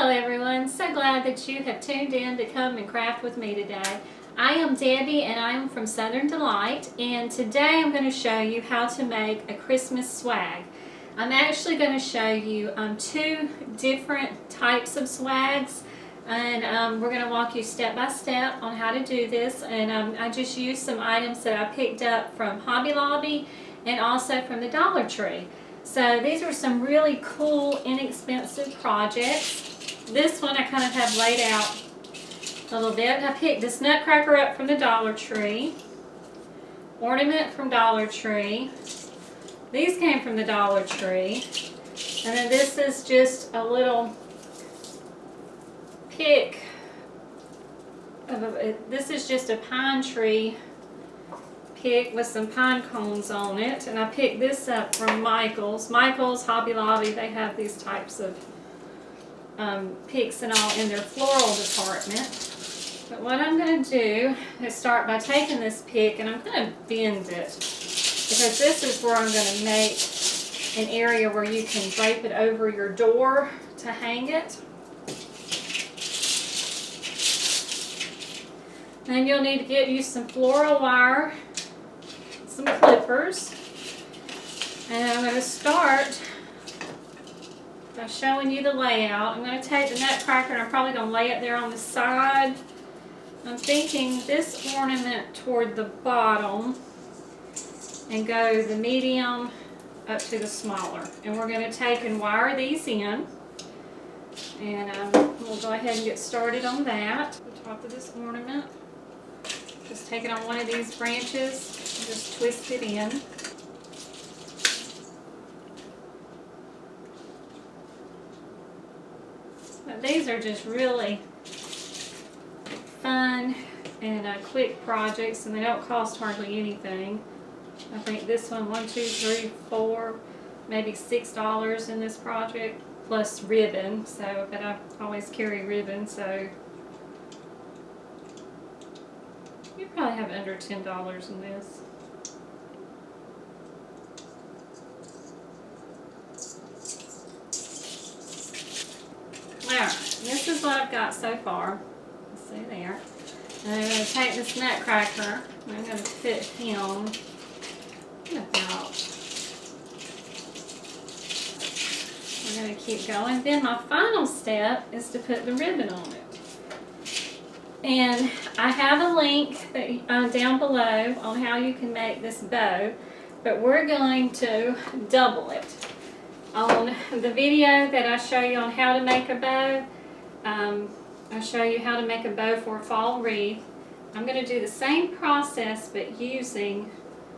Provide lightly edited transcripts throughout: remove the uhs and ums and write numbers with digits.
Hello everyone, so glad that you have tuned in to come and craft with me today. I am Debbie and I am from Southern Delight, and today I'm going to show you how to make a Christmas swag. I'm actually going to show you two different types of swags, and we're going to walk you step by step on how to do this. And I just used some items that I picked up from Hobby Lobby and also from the Dollar Tree. So these are some really cool, inexpensive projects. This one I kind of have laid out a little bit. I picked this nutcracker up from the Dollar Tree, ornament from Dollar Tree. These came from the Dollar Tree. And then this is just a little pick of this is just a pine tree pick with some pine cones on it, and I picked this up from Michael's, Hobby Lobby. They have these types of picks and all in their floral department. But what I'm going to do is start by taking this pick and I'm going to bend it, because this is where I'm going to make an area where you can drape it over your door to hang it. Then you'll need to get you some floral wire, some clippers, and I'm going to start by showing you the layout. I'm going to take the nutcracker and I'm probably going to lay it there on the side. I'm thinking this ornament toward the bottom and go the medium up to the smaller. And we're going to take and wire these in, and we'll go ahead and get started on that. The top of this ornament. Just take it on one of these branches and just twist it in. But these are just really fun and quick projects, and they don't cost hardly anything. I think this one, 1, 2, 3, 4, maybe $6 in this project, plus ribbon. So, but I always carry ribbon, so you probably have under $10 in this. Alright, this is what I've got so far. Let's see there. And I'm going to take this nutcracker and I'm going to put him about. We're going to keep going. Then my final step is to put the ribbon on it. And I have a link that, down below on how you can make this bow, but we're going to double it. On the video that I show you on how to make a bow, I show you how to make a bow for a fall wreath. I'm going to do the same process but using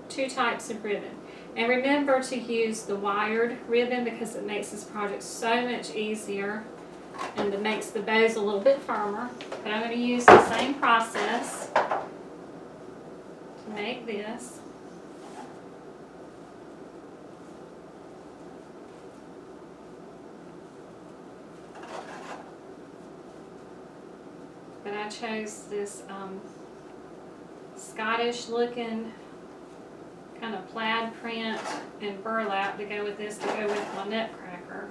two types of ribbon. And remember to use the wired ribbon because it makes this project so much easier, and it makes the bows a little bit firmer. But I'm going to use the same process to make this. But I chose this Scottish looking kind of plaid print and burlap to go with this, to go with my nutcracker.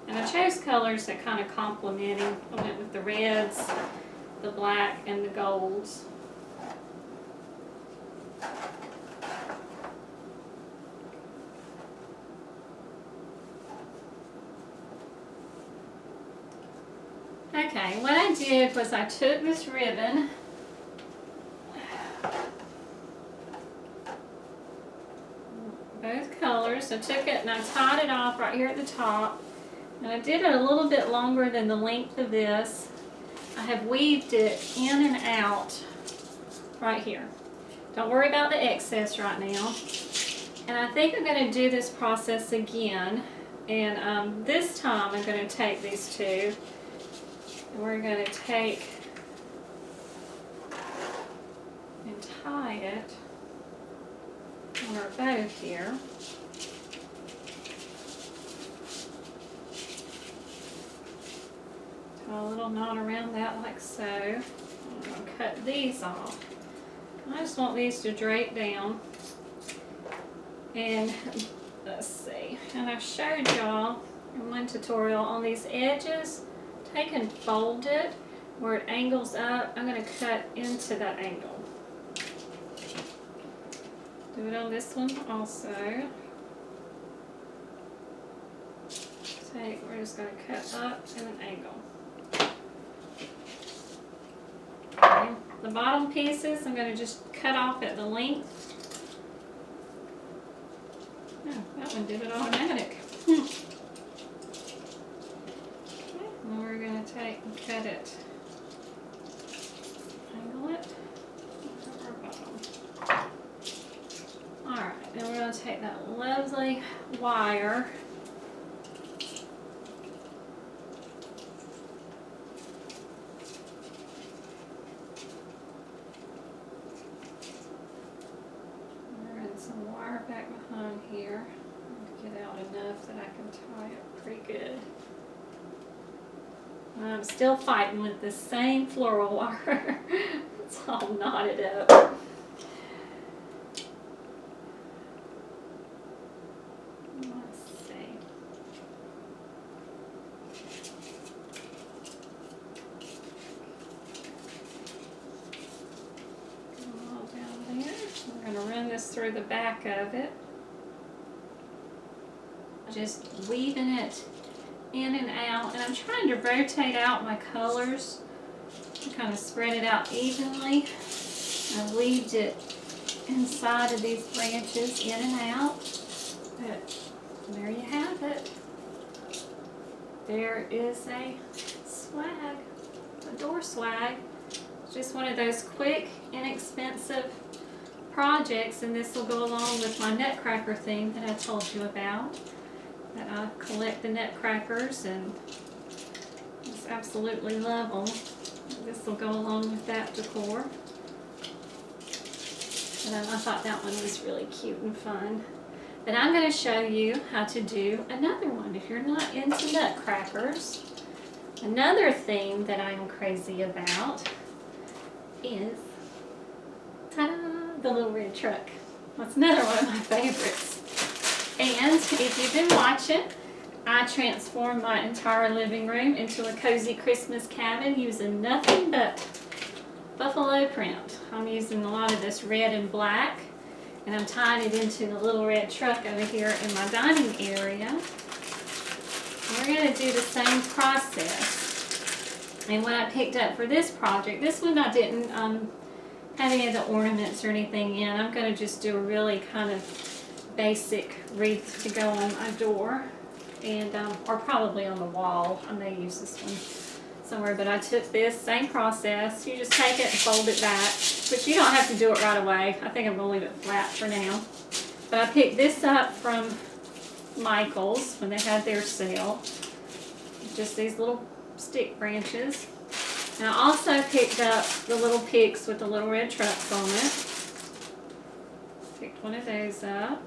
And I chose colors that kind of complementing. I went with the reds, the black, and the golds. Okay, what I did was I took this ribbon, both colors, I took it and I tied it off right here at the top. And I did it a little bit longer than the length of this. I have weaved it in and out right here. Don't worry about the excess right now. And I think I'm going to do this process again. And this time I'm going to take these two. And we're going to take and tie it on our bow here. A little knot around that like so. I'm going to cut these off. I just want these to drape down. And let's see, and I showed y'all in one tutorial on these edges, take and fold it where it angles up. I'm going to cut into that angle. Do it on this one also. We're just going to cut up in an angle. Okay. The bottom pieces I'm going to just cut off at the length. Oh, that one did it automatic. Okay. And we're going to take and cut it. Angle it. Our bottom. Alright, then we're going to take that lovely wire. Some wire back behind here. Get out enough that I can tie it pretty good. I'm still fighting with the same floral wire. It's all knotted up. Let's see. All down there. We're going to run this through the back of it. Just weaving it in and out, and I'm trying to rotate out my colors to kind of spread it out evenly. I weaved it inside of these branches in and out, but there you have it. There is a swag, a door swag. It's just one of those quick, inexpensive projects, and this will go along with my nutcracker theme that I told you about. That I collect the nutcrackers and just absolutely love them. This will go along with that decor. And I thought that one was really cute and fun. But I'm going to show you how to do another one if you're not into nutcrackers. Another theme that I am crazy about is, ta-da, the little red truck. That's another one of my favorites. And if you've been watching, I transformed my entire living room into a cozy Christmas cabin using nothing but buffalo print. I'm using a lot of this red and black, and I'm tying it into the little red truck over here in my dining area. We're going to do the same process. And what I picked up for this project, this one I didn't have any of the ornaments or anything in. I'm going to just do a really kind of basic wreath to go on my door, and or probably on the wall. I may use this one somewhere, but I took this same process. You just take it and fold it back, but you don't have to do it right away. I think I'm going to leave it flat for now. But I picked this up from Michael's when they had their sale. Just these little stick branches. And I also picked up the little picks with the little red trucks on it. Picked one of those up.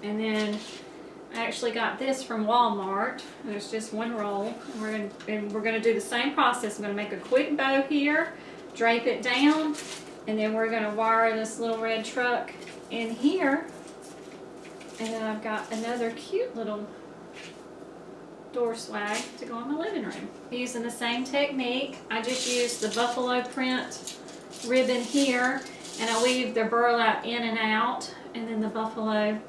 And then I actually got this from Walmart. There's just one roll. And we're going to do the same process. I'm going to make a quick bow here, drape it down, and then we're going to wire this little red truck in here. And then I've got another cute little door swag to go in my living room. Using the same technique, I just used the buffalo print ribbon here, and I weaved the burlap in and out, and then the buffalo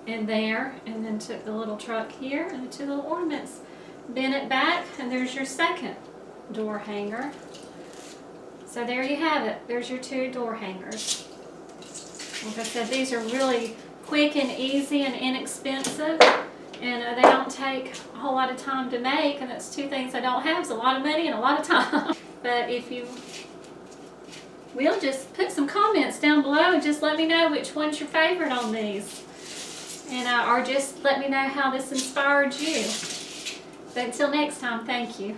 in there, and then took the little truck here and the two little ornaments, bent it back, and there's your second door hanger. So there you have it. There's your two door hangers. Like I said, these are really quick and easy and inexpensive, and they don't take a whole lot of time to make, and that's two things I don't have. It's a lot of money and a lot of time. But if you will, just put some comments down below and just let me know which one's your favorite on these. And or just let me know how this inspired you. But until next time, thank you.